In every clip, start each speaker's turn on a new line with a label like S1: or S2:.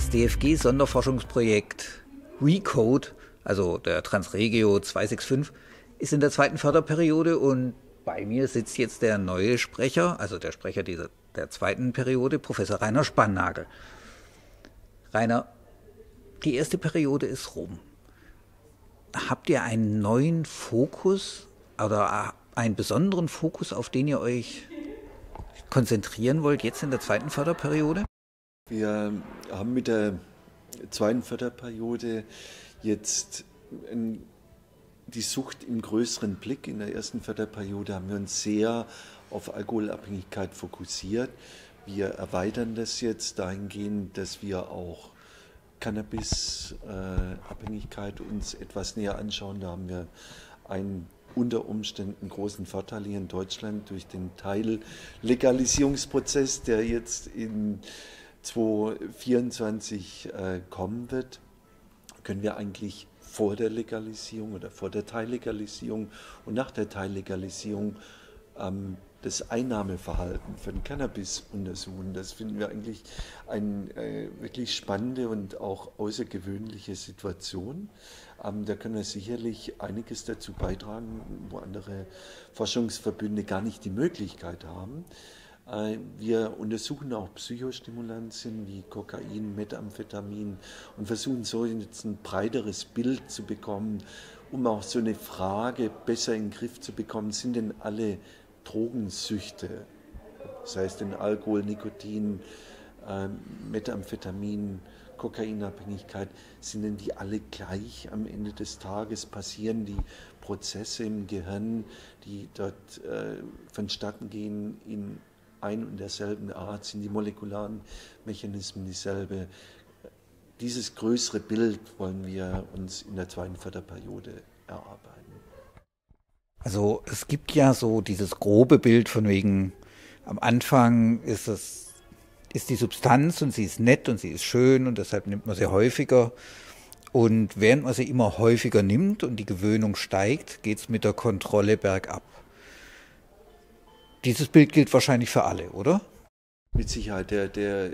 S1: Das DFG-Sonderforschungsprojekt ReCode, also der Transregio 265, ist in der zweiten Förderperiode und bei mir sitzt jetzt der neue Sprecher, also der Sprecher der zweiten Periode, Professor Rainer Spannagel. Rainer, die erste Periode ist rum. Habt ihr einen neuen Fokus oder einen besonderen Fokus, auf den ihr euch konzentrieren wollt jetzt in der zweiten Förderperiode?
S2: Wir haben mit der zweiten Förderperiode jetzt die Sucht im größeren Blick. In der ersten Förderperiode haben wir uns sehr auf Alkoholabhängigkeit fokussiert. Wir erweitern das jetzt dahingehend, dass wir auch Cannabis-Abhängigkeit uns etwas näher anschauen. Da haben wir einen unter Umständen großen Vorteil hier in Deutschland durch den Teillegalisierungsprozess, der jetzt in 2024 kommen wird, können wir eigentlich vor der Legalisierung oder vor der Teillegalisierung und nach der Teillegalisierung das Einnahmeverhalten von Cannabis untersuchen. Das finden wir eigentlich eine wirklich spannende und auch außergewöhnliche Situation. Da können wir sicherlich einiges dazu beitragen, wo andere Forschungsverbünde gar nicht die Möglichkeit haben. Wir untersuchen auch Psychostimulantien wie Kokain, Methamphetamin und versuchen so jetzt ein breiteres Bild zu bekommen, um auch so eine Frage besser in den Griff zu bekommen. Sind denn alle Drogensüchte, das heißt in Alkohol, Nikotin, Methamphetamin, Kokainabhängigkeit, sind denn die alle gleich am Ende des Tages? Passieren die Prozesse im Gehirn, die dort vonstatten gehen, in ein und derselben Art? Sind die molekularen Mechanismen dieselbe? Dieses größere Bild wollen wir uns in der zweiten Förderperiode erarbeiten.
S1: Also es gibt ja so dieses grobe Bild von wegen, am Anfang ist die Substanz und sie ist nett und sie ist schön und deshalb nimmt man sie häufiger. Und während man sie immer häufiger nimmt und die Gewöhnung steigt, geht es mit der Kontrolle bergab. Dieses Bild gilt wahrscheinlich für alle, oder?
S2: Mit Sicherheit, der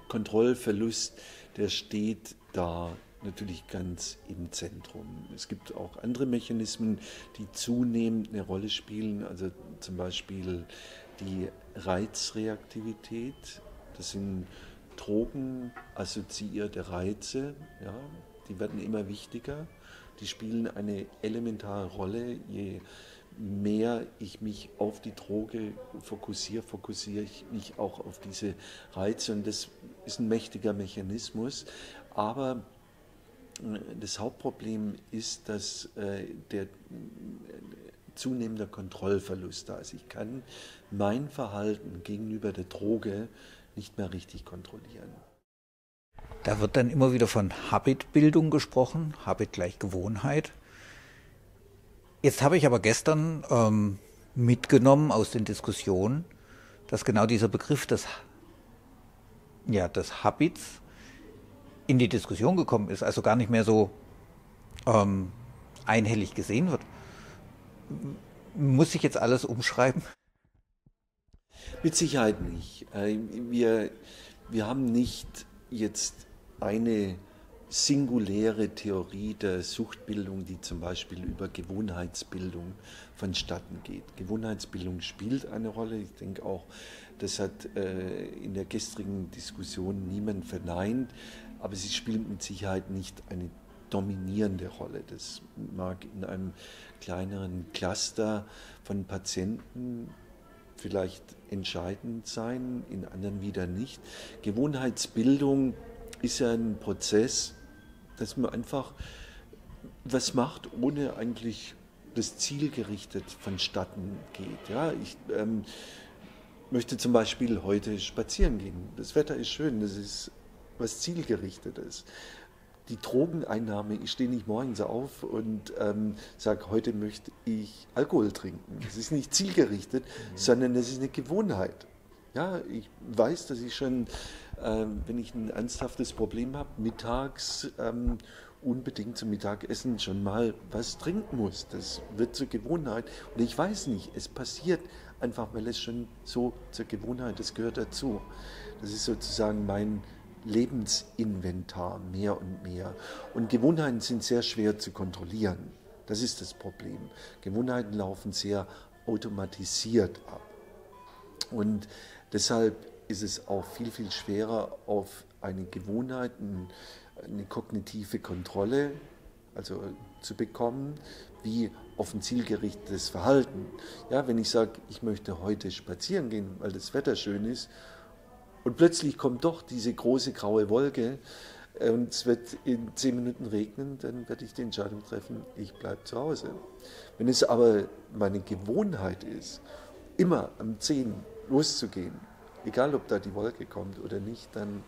S2: Kontrollverlust, der steht da natürlich ganz im Zentrum. Es gibt auch andere Mechanismen, die zunehmend eine Rolle spielen, also zum Beispiel die Reizreaktivität. Das sind drogenassoziierte Reize, ja, die werden immer wichtiger. Die spielen eine elementare Rolle. Je mehr ich mich auf die Droge fokussiere ich mich auch auf diese Reize. Und das ist ein mächtiger Mechanismus. Aber das Hauptproblem ist, dass der zunehmende Kontrollverlust da ist. Ich kann mein Verhalten gegenüber der Droge nicht mehr richtig kontrollieren.
S1: Da wird dann immer wieder von Habitbildung gesprochen, Habit gleich Gewohnheit. Jetzt habe ich aber gestern mitgenommen aus den Diskussionen, dass genau dieser Begriff des Habits in die Diskussion gekommen ist, also gar nicht mehr so einhellig gesehen wird. Muss ich jetzt alles umschreiben?
S2: Mit Sicherheit nicht. Wir haben nicht jetzt eine singuläre Theorie der Suchtbildung, die zum Beispiel über Gewohnheitsbildung vonstatten geht. Gewohnheitsbildung spielt eine Rolle. Ich denke auch, das hat in der gestrigen Diskussion niemand verneint, aber sie spielt mit Sicherheit nicht eine dominierende Rolle. Das mag in einem kleineren Cluster von Patienten vielleicht entscheidend sein, in anderen wieder nicht. Gewohnheitsbildung ist ja ein Prozess, dass man einfach was macht, ohne eigentlich das zielgerichtet vonstatten geht. Ja, ich möchte zum Beispiel heute spazieren gehen. Das Wetter ist schön, das ist was Zielgerichtetes. Die Drogeneinnahme, ich stehe nicht morgens auf und sage, heute möchte ich Alkohol trinken. Das ist nicht zielgerichtet, sondern das ist eine Gewohnheit. Ja, ich weiß, dass ich schon, wenn ich ein ernsthaftes Problem habe, mittags unbedingt zum Mittagessen schon mal was trinken muss. Das wird zur Gewohnheit. Und ich weiß nicht, es passiert einfach, weil es schon so zur Gewohnheit, das gehört dazu. Das ist sozusagen mein Lebensinventar mehr und mehr. Und Gewohnheiten sind sehr schwer zu kontrollieren. Das ist das Problem. Gewohnheiten laufen sehr automatisiert ab. Und deshalb ist es auch viel, viel schwerer, auf eine Gewohnheit, eine kognitive Kontrolle zu bekommen, wie auf ein zielgerichtetes Verhalten. Ja, wenn ich sage, ich möchte heute spazieren gehen, weil das Wetter schön ist, und plötzlich kommt doch diese große graue Wolke und es wird in 10 Minuten regnen, dann werde ich die Entscheidung treffen, ich bleibe zu Hause. Wenn es aber meine Gewohnheit ist, immer um 10 loszugehen, egal ob da die Wolke kommt oder nicht, dann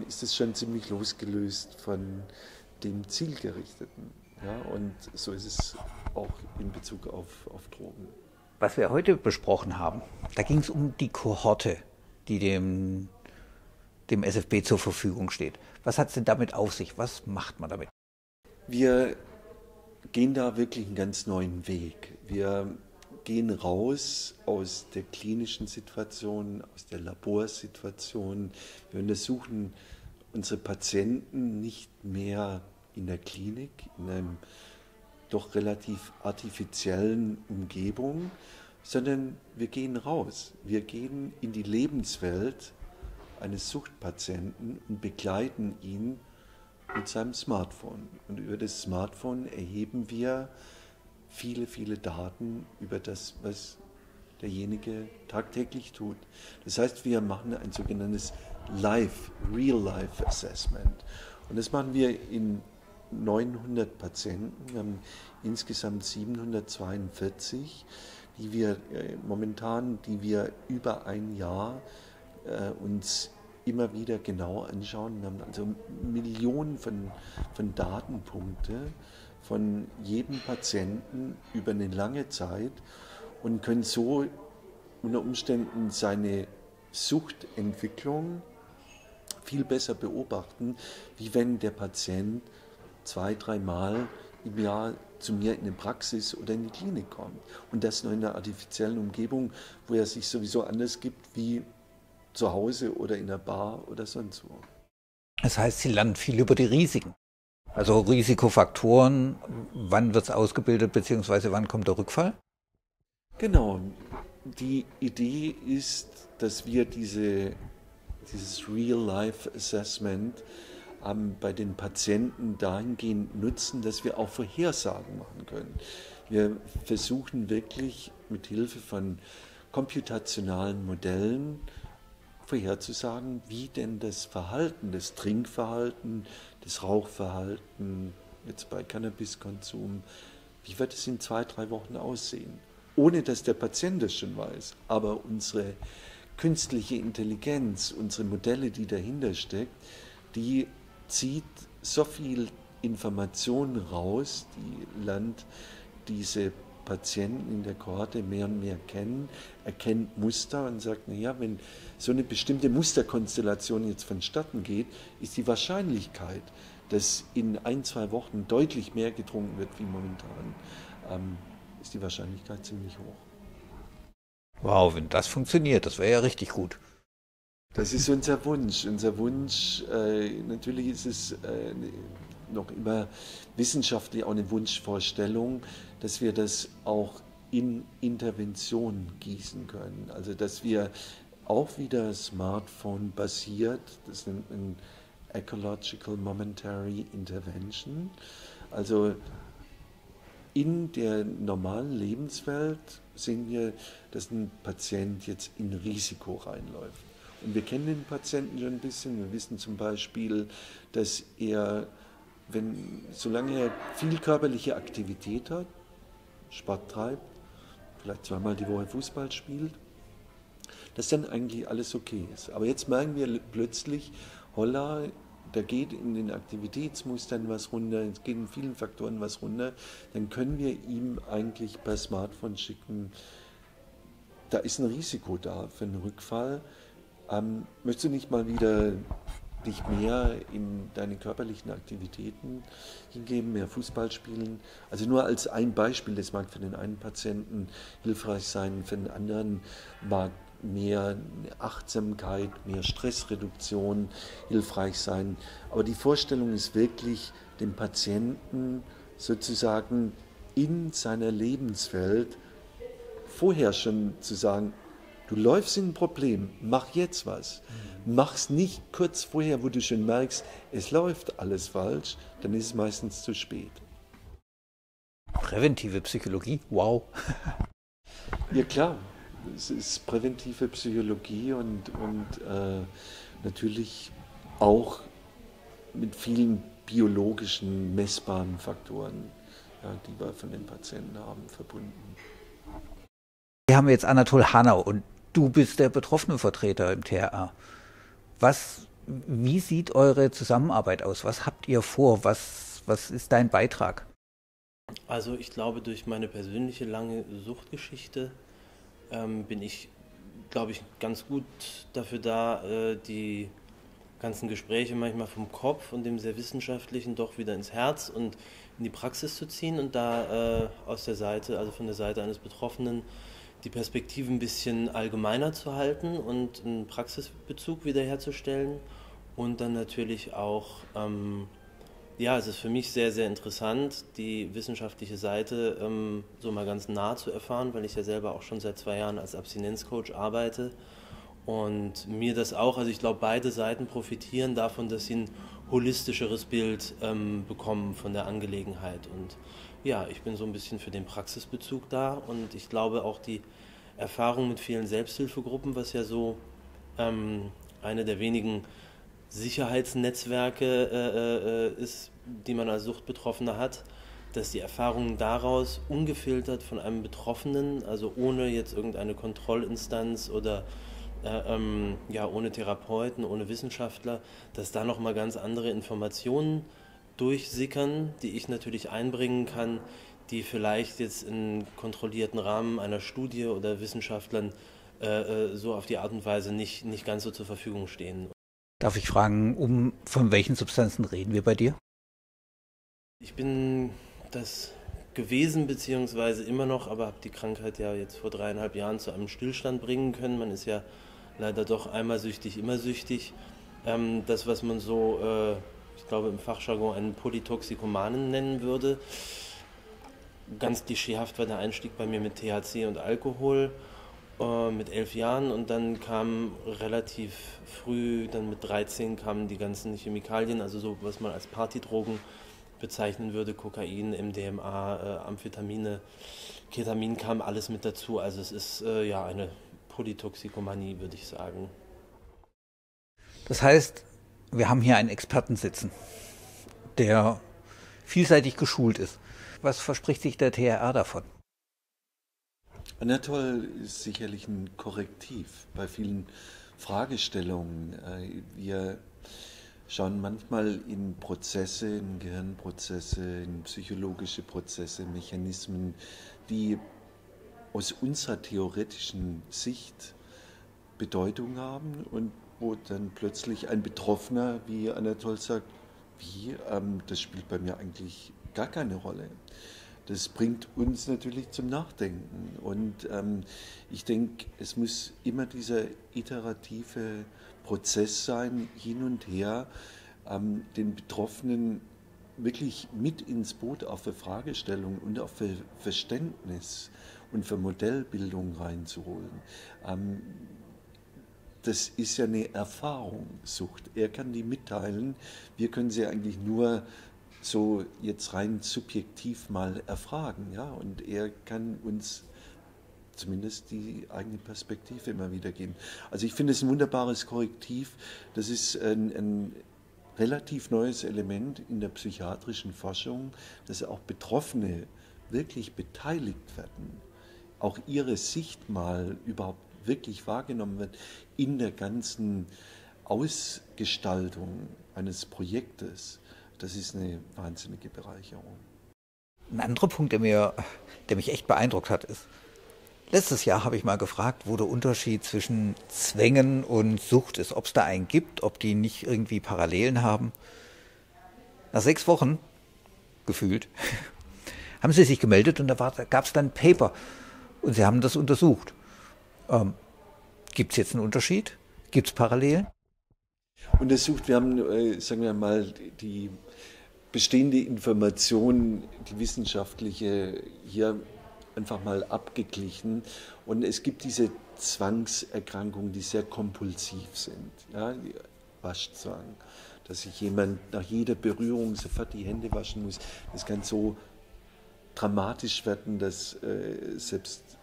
S2: ist es schon ziemlich losgelöst von dem Zielgerichteten. Ja? Und so ist es auch in Bezug auf Drogen.
S1: Was wir heute besprochen haben, da ging es um die Kohorte, die dem SFB zur Verfügung steht. Was hat es denn damit auf sich? Was macht man damit?
S2: Wir gehen da wirklich einen ganz neuen Weg. Wir gehen raus aus der klinischen Situation, aus der Laborsituation. Wir untersuchen unsere Patienten nicht mehr in der Klinik, in einem doch relativ artifiziellen Umgebung, sondern wir gehen raus. Wir gehen in die Lebenswelt eines Suchtpatienten und begleiten ihn mit seinem Smartphone. Und über das Smartphone erheben wir viele, viele Daten über das, was derjenige tagtäglich tut. Das heißt, wir machen ein sogenanntes Real-Life Assessment. Und das machen wir in 900 Patienten. Wir haben insgesamt 742, die wir über ein Jahr uns immer wieder genau anschauen. Wir haben also Millionen von Datenpunkte von jedem Patienten über eine lange Zeit und können so unter Umständen seine Suchtentwicklung viel besser beobachten, wie wenn der Patient 2-3 Mal im Jahr zu mir in die Praxis oder in die Klinik kommt. Und das noch in einer artifiziellen Umgebung, wo er sich sowieso anders gibt wie zu Hause oder in der Bar oder sonst wo.
S1: Das heißt, Sie lernen viel über die Risiken. Also Risikofaktoren, wann wird es ausgebildet, beziehungsweise wann kommt der Rückfall?
S2: Genau. Die Idee ist, dass wir dieses Real-Life-Assessment bei den Patienten dahingehend nutzen, dass wir auch Vorhersagen machen können. Wir versuchen wirklich mit Hilfe von computationalen Modellen vorherzusagen, wie denn das Verhalten, das Trinkverhalten, das Rauchverhalten, jetzt bei Cannabiskonsum, wie wird es in 2-3 Wochen aussehen? Ohne dass der Patient das schon weiß, aber unsere künstliche Intelligenz, unsere Modelle, die dahinter steckt, die zieht so viel Information raus, die lernt diese Patienten in der Kohorte mehr und mehr kennen, erkennt Muster und sagt, naja, wenn so eine bestimmte Musterkonstellation jetzt vonstatten geht, ist die Wahrscheinlichkeit, dass in 1-2 Wochen deutlich mehr getrunken wird wie momentan, ist die Wahrscheinlichkeit ziemlich hoch.
S1: Wow, wenn das funktioniert, das wäre ja richtig gut.
S2: Das ist unser Wunsch. Unser Wunsch, natürlich ist es noch immer wissenschaftlich auch eine Wunschvorstellung, dass wir das auch in Intervention gießen können. Also dass wir auch wieder Smartphone basiert, das nennt man Ecological Momentary Intervention, also in der normalen Lebenswelt sehen wir, dass ein Patient jetzt in Risiko reinläuft. Und wir kennen den Patienten schon ein bisschen. Wir wissen zum Beispiel, dass er, solange er viel körperliche Aktivität hat, Sport treibt, vielleicht 2-mal die Woche Fußball spielt, dass dann eigentlich alles okay ist. Aber jetzt merken wir plötzlich, holla, da geht in den Aktivitätsmustern was runter, es geht in vielen Faktoren was runter, dann können wir ihm eigentlich per Smartphone schicken, da ist ein Risiko da für einen Rückfall. Möchtest du nicht mal wieder dich mehr in deine körperlichen Aktivitäten hingeben, mehr Fußball spielen? Also nur als ein Beispiel, das mag für den einen Patienten hilfreich sein, für den anderen mag mehr Achtsamkeit, mehr Stressreduktion hilfreich sein. Aber die Vorstellung ist wirklich, dem Patienten sozusagen in seiner Lebenswelt vorher schon zu sagen, du läufst in ein Problem, mach jetzt was. Mach's nicht kurz vorher, wo du schon merkst, es läuft alles falsch, dann ist es meistens zu spät.
S1: Präventive Psychologie, wow.
S2: Ja klar, es ist präventive Psychologie und natürlich auch mit vielen biologischen, messbaren Faktoren, ja, die wir von den Patienten haben, verbunden.
S1: Wir haben jetzt Anatol Hanau und du bist der Betroffenenvertreter im TRA. Wie sieht eure Zusammenarbeit aus? Was habt ihr vor? Was ist dein Beitrag?
S3: Also ich glaube, durch meine persönliche lange Suchtgeschichte bin ich, glaube ich, ganz gut dafür da, die ganzen Gespräche manchmal vom Kopf und dem sehr Wissenschaftlichen doch wieder ins Herz und in die Praxis zu ziehen und da aus der Seite, also von der Seite eines Betroffenen, die Perspektive ein bisschen allgemeiner zu halten und einen Praxisbezug wiederherzustellen und dann natürlich auch, ja, es ist für mich sehr, sehr interessant, die wissenschaftliche Seite so mal ganz nah zu erfahren, weil ich ja selber auch schon seit 2 Jahren als Abstinenzcoach arbeite und mir das auch, also ich glaube, beide Seiten profitieren davon, dass sie ein holistischeres Bild bekommen von der Angelegenheit und ja, ich bin so ein bisschen für den Praxisbezug da und ich glaube auch die Erfahrung mit vielen Selbsthilfegruppen, was ja so eine der wenigen Sicherheitsnetzwerke ist, die man als Suchtbetroffener hat, dass die Erfahrungen daraus ungefiltert von einem Betroffenen, also ohne jetzt irgendeine Kontrollinstanz oder ja, ohne Therapeuten, ohne Wissenschaftler, dass da nochmal ganz andere Informationen durchsickern, die ich natürlich einbringen kann, die vielleicht jetzt in kontrollierten Rahmen einer Studie oder Wissenschaftlern so auf die Art und Weise nicht ganz so zur Verfügung stehen.
S1: Darf ich fragen, von welchen Substanzen reden wir bei dir?
S3: Ich bin das gewesen, beziehungsweise immer noch, aber habe die Krankheit ja jetzt vor 3,5 Jahren zu einem Stillstand bringen können. Man ist ja leider doch einmal süchtig, immer süchtig. Das, was man so, ich glaube im Fachjargon einen Polytoxikomanen nennen würde. Ganz klischeehaft war der Einstieg bei mir mit THC und Alkohol mit 11 Jahren und dann kam relativ früh, dann mit 13 kamen die ganzen Chemikalien, also so was man als Partydrogen bezeichnen würde, Kokain, MDMA, Amphetamine, Ketamin kam alles mit dazu, also es ist ja eine Polytoxikomanie, würde ich sagen.
S1: Das heißt, wir haben hier einen Experten sitzen, der vielseitig geschult ist. Was verspricht sich der TRA davon?
S2: Anatol ist sicherlich ein Korrektiv bei vielen Fragestellungen. Wir schauen manchmal in Prozesse, in Gehirnprozesse, in psychologische Prozesse, Mechanismen, die aus unserer theoretischen Sicht Bedeutung haben und wo dann plötzlich ein Betroffener, wie Anatol sagt, das spielt bei mir eigentlich gar keine Rolle. Das bringt uns natürlich zum Nachdenken und ich denke, es muss immer dieser iterative Prozess sein, hin und her, den Betroffenen wirklich mit ins Boot auf für Fragestellung und auch für Verständnis und für Modellbildung reinzuholen. Das ist ja eine Erfahrung, Sucht. Er kann die mitteilen, wir können sie eigentlich nur so jetzt rein subjektiv mal erfragen, ja, und er kann uns zumindest die eigene Perspektive immer wieder geben. Also ich finde es ein wunderbares Korrektiv, das ist ein relativ neues Element in der psychiatrischen Forschung, dass auch Betroffene wirklich beteiligt werden, auch ihre Sicht mal überhaupt wirklich wahrgenommen wird in der ganzen Ausgestaltung eines Projektes. Das ist eine wahnsinnige Bereicherung.
S1: Ein anderer Punkt, der mich echt beeindruckt hat, ist, letztes Jahr habe ich mal gefragt, wo der Unterschied zwischen Zwängen und Sucht ist, ob es da einen gibt, ob die nicht irgendwie Parallelen haben. Nach 6 Wochen, gefühlt, haben sie sich gemeldet und da gab es dann ein Paper und sie haben das untersucht. Gibt es jetzt einen Unterschied? Gibt es Parallelen?
S2: Untersucht, wir haben, sagen wir mal, die bestehende Information, die wissenschaftliche, hier einfach mal abgeglichen. Und es gibt diese Zwangserkrankungen, die sehr kompulsiv sind. Ja, die Waschzwang, dass sich jemand nach jeder Berührung sofort die Hände waschen muss. Das kann so dramatisch werden, dass selbst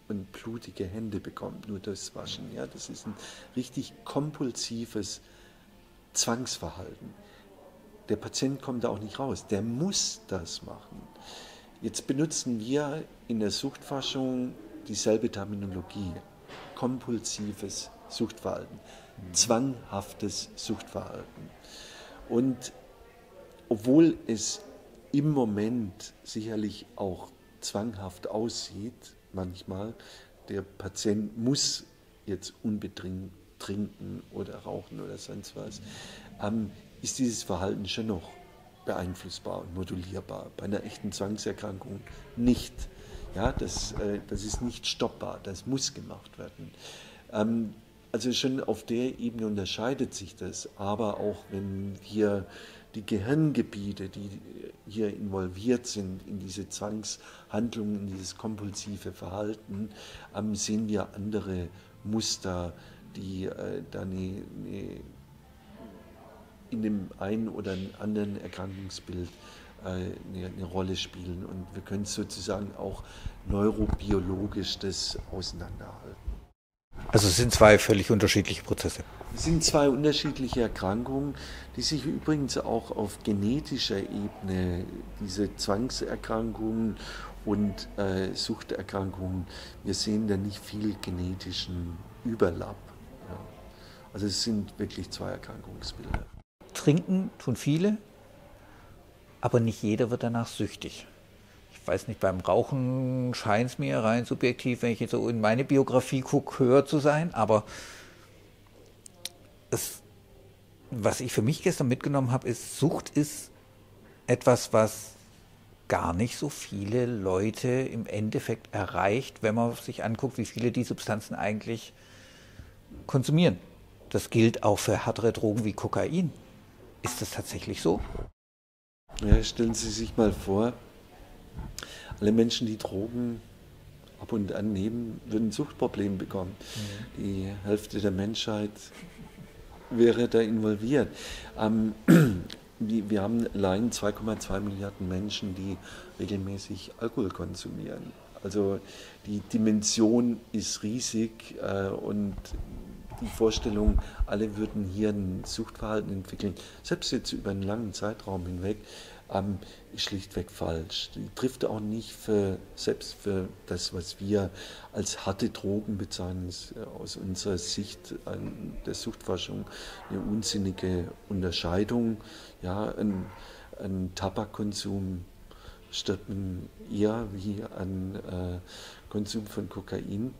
S2: man blutige Hände bekommt, nur das Waschen. Ja, das ist ein richtig kompulsives Zwangsverhalten. Der Patient kommt da auch nicht raus, der muss das machen. Jetzt benutzen wir in der Suchtforschung dieselbe Terminologie. Kompulsives Suchtverhalten, zwanghaftes Suchtverhalten. Und obwohl es im Moment sicherlich auch zwanghaft aussieht, manchmal, der Patient muss jetzt unbedingt trinken oder rauchen oder sonst was, ist dieses Verhalten schon noch beeinflussbar und modulierbar. Bei einer echten Zwangserkrankung nicht. Ja, das ist nicht stoppbar, das muss gemacht werden. Also schon auf der Ebene unterscheidet sich das, aber auch wenn wir die Gehirngebiete, die hier involviert sind in diese Zwangshandlungen, in dieses kompulsive Verhalten, sehen wir andere Muster, die da in dem einen oder anderen Erkrankungsbild eine Rolle spielen. Und wir können sozusagen auch neurobiologisch das auseinanderhalten.
S1: Also es sind zwei völlig unterschiedliche Prozesse.
S2: Es sind zwei unterschiedliche Erkrankungen, die sich übrigens auch auf genetischer Ebene, diese Zwangserkrankungen und Suchterkrankungen, wir sehen da nicht viel genetischen Überlapp. Ja. Also es sind wirklich zwei Erkrankungsbilder.
S1: Trinken tun viele, aber nicht jeder wird danach süchtig. Ich weiß nicht, beim Rauchen scheint es mir rein subjektiv, wenn ich jetzt so in meine Biografie gucke, höher zu sein, aber was ich für mich gestern mitgenommen habe, ist, Sucht ist etwas, was gar nicht so viele Leute im Endeffekt erreicht, wenn man sich anguckt, wie viele die Substanzen eigentlich konsumieren. Das gilt auch für härtere Drogen wie Kokain. Ist das tatsächlich so?
S2: Ja, stellen Sie sich mal vor, alle Menschen, die Drogen ab und an nehmen, würden ein Suchtproblem bekommen. Die Hälfte der Menschheit wäre da involviert. Wir haben allein 2,2 Milliarden Menschen, die regelmäßig Alkohol konsumieren. Also die Dimension ist riesig und die Vorstellung, alle würden hier ein Suchtverhalten entwickeln, selbst jetzt über einen langen Zeitraum hinweg, ist schlichtweg falsch. Die trifft auch nicht selbst für das, was wir als harte Drogen bezeichnen, ist aus unserer Sicht der Suchtforschung eine unsinnige Unterscheidung. Ja, ein Tabakkonsum stirbt man eher wie ein Konsum von Kokain.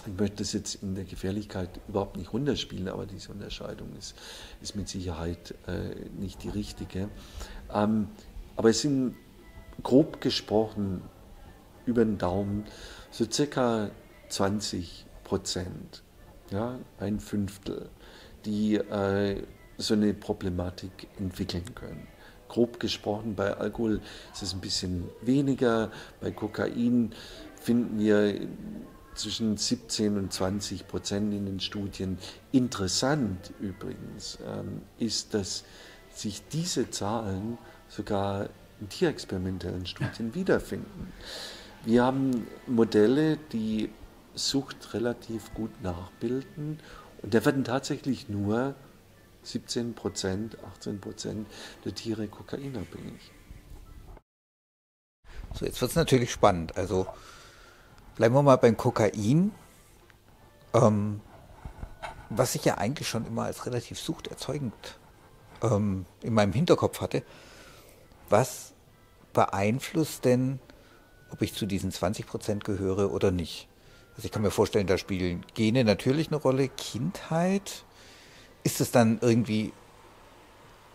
S2: Ich möchte das jetzt in der Gefährlichkeit überhaupt nicht runterspielen, aber diese Unterscheidung ist mit Sicherheit nicht die richtige. Aber es sind grob gesprochen über den Daumen so circa 20%, ja, ein Fünftel, die so eine Problematik entwickeln können. Grob gesprochen, bei Alkohol ist es ein bisschen weniger, bei Kokain finden wir zwischen 17 und 20% in den Studien. Interessant übrigens ist, dass sich diese Zahlen sogar in tierexperimentellen Studien wiederfinden. Wir haben Modelle, die Sucht relativ gut nachbilden und da werden tatsächlich nur 17%, 18% der Tiere kokainabhängig.
S1: So, jetzt wird es natürlich spannend. Also bleiben wir mal beim Kokain, was ich ja eigentlich schon immer als relativ suchterzeugend in meinem Hinterkopf hatte. Was beeinflusst denn, ob ich zu diesen 20% gehöre oder nicht? Also ich kann mir vorstellen, da spielen Gene natürlich eine Rolle, Kindheit. Ist es dann irgendwie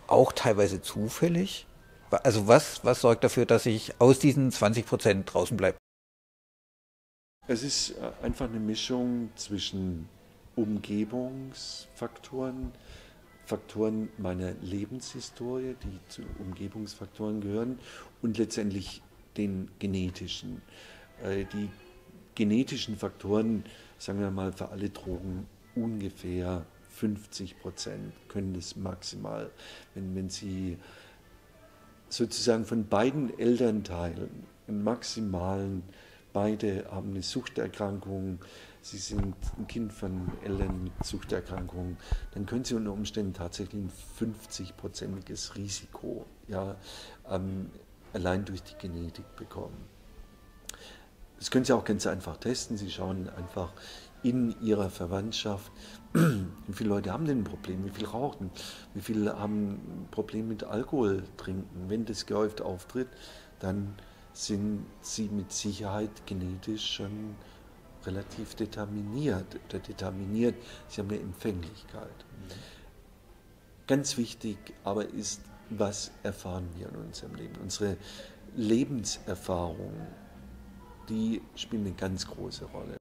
S1: auch teilweise zufällig? Also was sorgt dafür, dass ich aus diesen 20% draußen bleibe?
S2: Es ist einfach eine Mischung zwischen Umgebungsfaktoren, Faktoren meiner Lebenshistorie, die zu Umgebungsfaktoren gehören, und letztendlich den genetischen. Die genetischen Faktoren, sagen wir mal, für alle Drogen ungefähr 50% können das maximal, wenn sie sozusagen von beiden Elternteilen einen maximalen, beide haben eine Suchterkrankung, sie sind ein Kind von Eltern mit Suchterkrankungen, dann können sie unter Umständen tatsächlich ein 50%iges Risiko, ja, allein durch die Genetik bekommen. Das können Sie auch ganz einfach testen. Sie schauen einfach in Ihrer Verwandtschaft, wie viele Leute haben denn ein Problem, wie viele rauchen, wie viele haben ein Problem mit Alkohol trinken. Wenn das gehäuft auftritt, dann sind Sie mit Sicherheit genetisch schon relativ determiniert. Sie haben eine Empfänglichkeit. Ganz wichtig aber ist, was erfahren wir in unserem Leben? Unsere Lebenserfahrung, die spielen eine ganz große Rolle.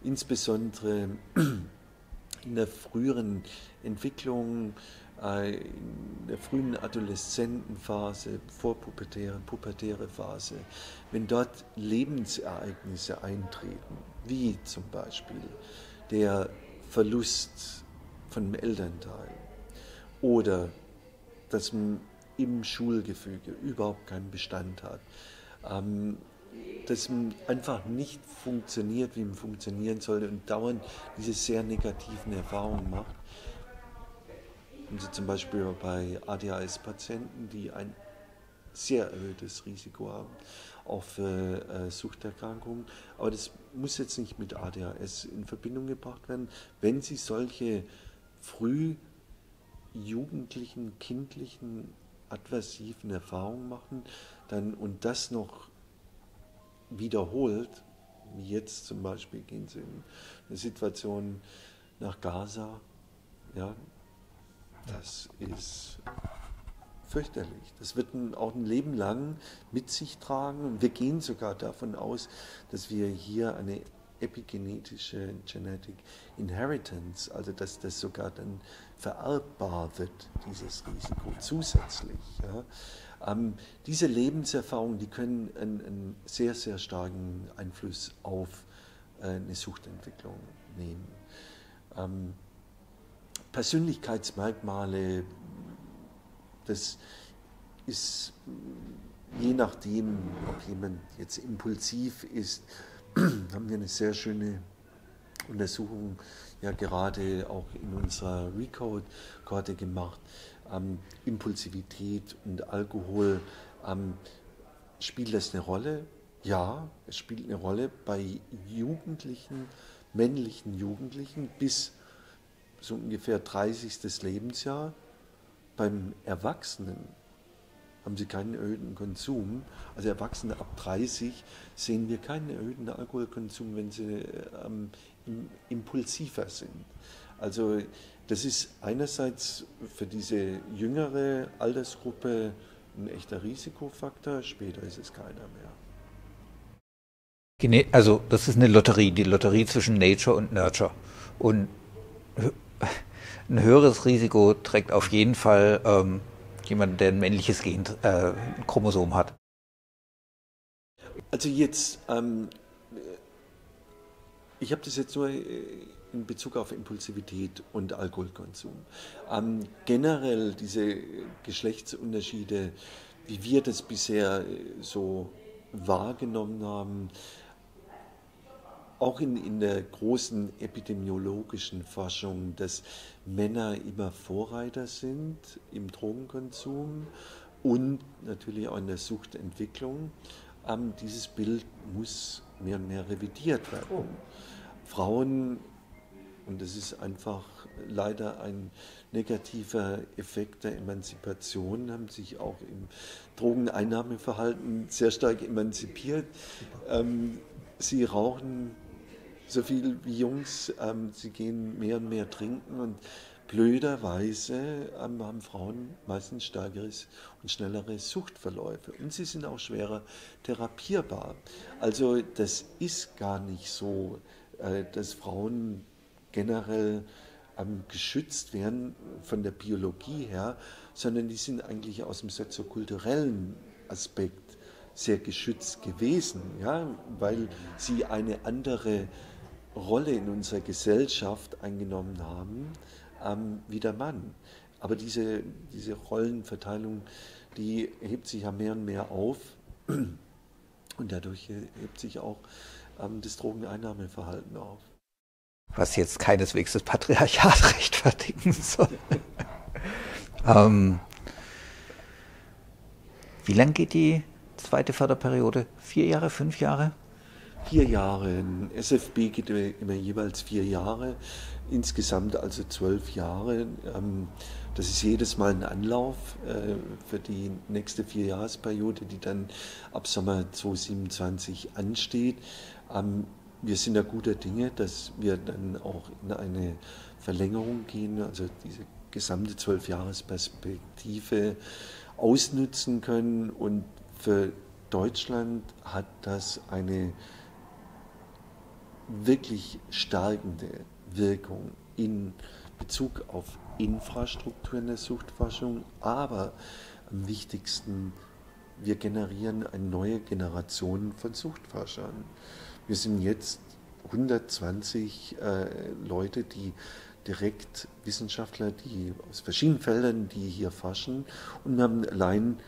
S2: Insbesondere in der früheren Entwicklung, in der frühen Adoleszentenphase, pubertäre Phase, wenn dort Lebensereignisse eintreten, wie zum Beispiel der Verlust von einem Elternteil oder dass man im Schulgefüge überhaupt keinen Bestand hat, dass man einfach nicht funktioniert, wie man funktionieren sollte und dauernd diese sehr negativen Erfahrungen macht. Und Sie zum Beispiel bei ADHS-Patienten, die ein sehr erhöhtes Risiko haben, auch für Suchterkrankungen. Aber das muss jetzt nicht mit ADHS in Verbindung gebracht werden. Wenn Sie solche früh jugendlichen, kindlichen, adversiven Erfahrungen machen, dann und das noch wiederholt, wie jetzt zum Beispiel gehen Sie in eine Situation nach Gaza, ja, das ist fürchterlich. Das wird auch ein Leben lang mit sich tragen und wir gehen sogar davon aus, dass wir hier eine epigenetische Genetic Inheritance, also dass das sogar dann vererbbar wird, dieses Risiko zusätzlich. Ja. Diese Lebenserfahrungen, die können einen sehr, sehr starken Einfluss auf eine Suchtentwicklung nehmen. Persönlichkeitsmerkmale, das ist je nachdem, ob jemand jetzt impulsiv ist, haben wir eine sehr schöne Untersuchung ja gerade auch in unserer Recode-Kohorte gemacht. Impulsivität und Alkohol, spielt das eine Rolle? Ja, es spielt eine Rolle bei Jugendlichen, männlichen Jugendlichen bis so ungefähr 30. Lebensjahr. Beim Erwachsenen haben sie keinen erhöhten Konsum. Also Erwachsene ab 30 sehen wir keinen erhöhten Alkoholkonsum, wenn sie impulsiver sind. Also das ist einerseits für diese jüngere Altersgruppe ein echter Risikofaktor, später ist es keiner mehr.
S1: Also das ist eine Lotterie, die Lotterie zwischen Nature und Nurture. Und ein höheres Risiko trägt auf jeden Fall jemand, der ein männliches Chromosom hat.
S2: Also jetzt, ich habe das jetzt nur in Bezug auf Impulsivität und Alkoholkonsum. Generell diese Geschlechtsunterschiede, wie wir das bisher so wahrgenommen haben, auch in der großen epidemiologischen Forschung, dass Männer immer Vorreiter sind im Drogenkonsum und natürlich auch in der Suchtentwicklung. Dieses Bild muss mehr und mehr revidiert werden. Frauen, und das ist einfach leider ein negativer Effekt der Emanzipation, haben sich auch im Drogeneinnahmeverhalten sehr stark emanzipiert. Sie rauchen so viel wie Jungs, sie gehen mehr und mehr trinken und Blöderweise haben Frauen meistens stärkere und schnellere Suchtverläufe und sie sind auch schwerer therapierbar. Also das ist gar nicht so, dass Frauen generell geschützt werden von der Biologie her, sondern die sind eigentlich aus dem soziokulturellen Aspekt sehr geschützt gewesen, ja, weil sie eine andere Rolle in unserer Gesellschaft eingenommen haben wie der Mann. Aber diese Rollenverteilung, die hebt sich ja mehr und mehr auf und dadurch hebt sich auch das Drogeneinnahmeverhalten auf.
S1: Was jetzt keineswegs das Patriarchat rechtfertigen soll. Wie lang geht die zweite Förderperiode? 4 Jahre, 5 Jahre?
S2: 4 Jahre. Ein SFB geht immer jeweils 4 Jahre. Insgesamt also 12 Jahre. Das ist jedes Mal ein Anlauf für die nächste 4-Jahresperiode, die dann ab Sommer 2027 ansteht. Wir sind da guter Dinge, dass wir dann auch in eine Verlängerung gehen, also diese gesamte 12-Jahres-Perspektive ausnutzen können. Und für Deutschland hat das eine wirklich stärkende Wirkung in Bezug auf Infrastruktur in der Suchtforschung, aber am wichtigsten, wir generieren eine neue Generation von Suchtforschern. Wir sind jetzt 120 Leute, die direkt Wissenschaftler, die aus verschiedenen Feldern, die hier forschen, und wir haben allein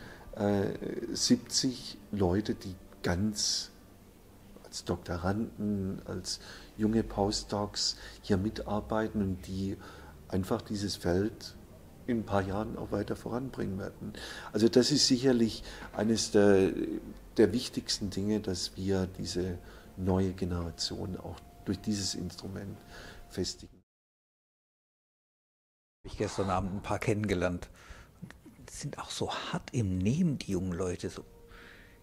S2: 70 Leute, die ganz als Doktoranden, als junge Postdocs hier mitarbeiten und die einfach dieses Feld in ein paar Jahren auch weiter voranbringen werden. Also das ist sicherlich eines der wichtigsten Dinge, dass wir diese neue Generation auch durch dieses Instrument festigen.
S1: Ich habe gestern Abend ein paar kennengelernt. Die sind auch so hart im Nehmen, die jungen Leute. So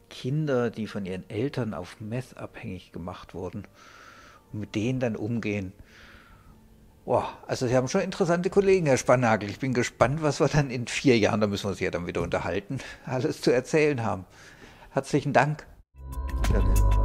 S1: Kinder, die von ihren Eltern auf Meth abhängig gemacht wurden und mit denen dann umgehen. Boah, also Sie haben schon interessante Kollegen, Herr Spannagel. Ich bin gespannt, was wir dann in 4 Jahren, da müssen wir uns ja dann wieder unterhalten, alles zu erzählen haben. Herzlichen Dank.
S2: Gerne.